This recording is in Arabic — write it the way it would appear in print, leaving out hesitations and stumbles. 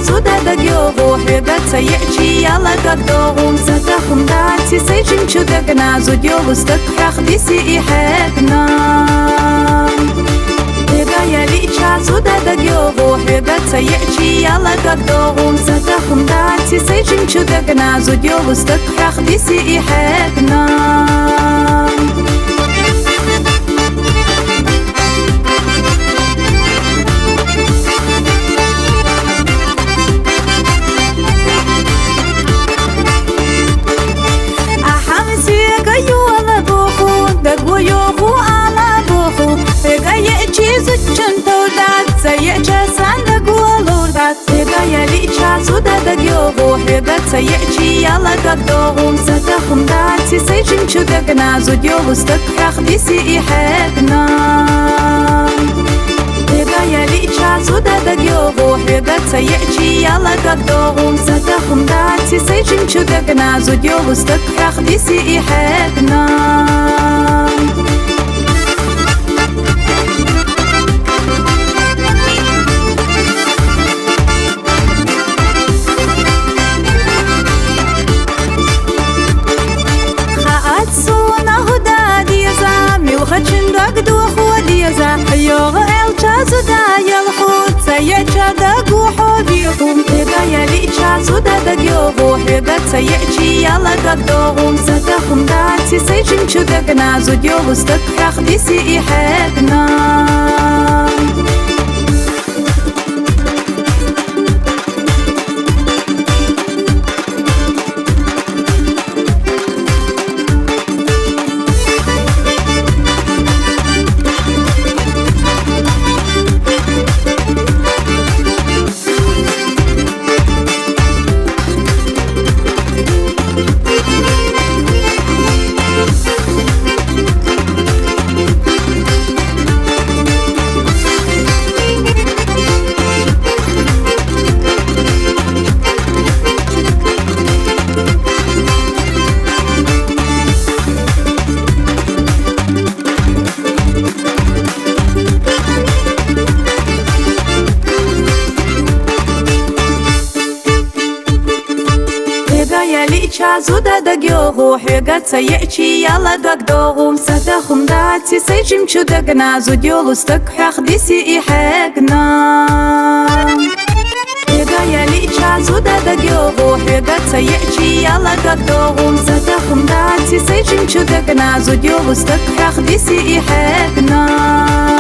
زودا دقيو روحي قد سيأتي يلا قدوهم ستخم داتي سيجن شدقنا زوديو وستكرخ ديسي إيحاقنا يا ليشا زودا دقيو روحي قد سيأتي يلا قدوهم ستخم داتي سيجن شدقنا زوديو وستكرخ ديسي إيحاقنا سيأتي يلا قدوهم ستخم داتي سيجن شدقنا زوديو وستكرخ ديسي إيحاقنا يا ليشا زودا دقيو روحي قد سيأتي يلا قدوهم ستخم داتي سيجن شدقنا زوديو وستكرخ ديسي إيحاقنا سيأتي يلا قدوهم ستخم داتي سيجن شدقنا زوديو وستكرخ ديسي إيحاقنا يا ليشا زودا دقيو روحي قد سيأتي يلا قدوهم ستخم داتي سيجن شدقنا زوديو وستكرخ ديسي إيحاقنا يا ليشا زودا دقيو روحي قد سيأتي يلا قدوهم ستخم داتي سيجن شدقنا زوديو وستكرخ ديسي إيحاقنا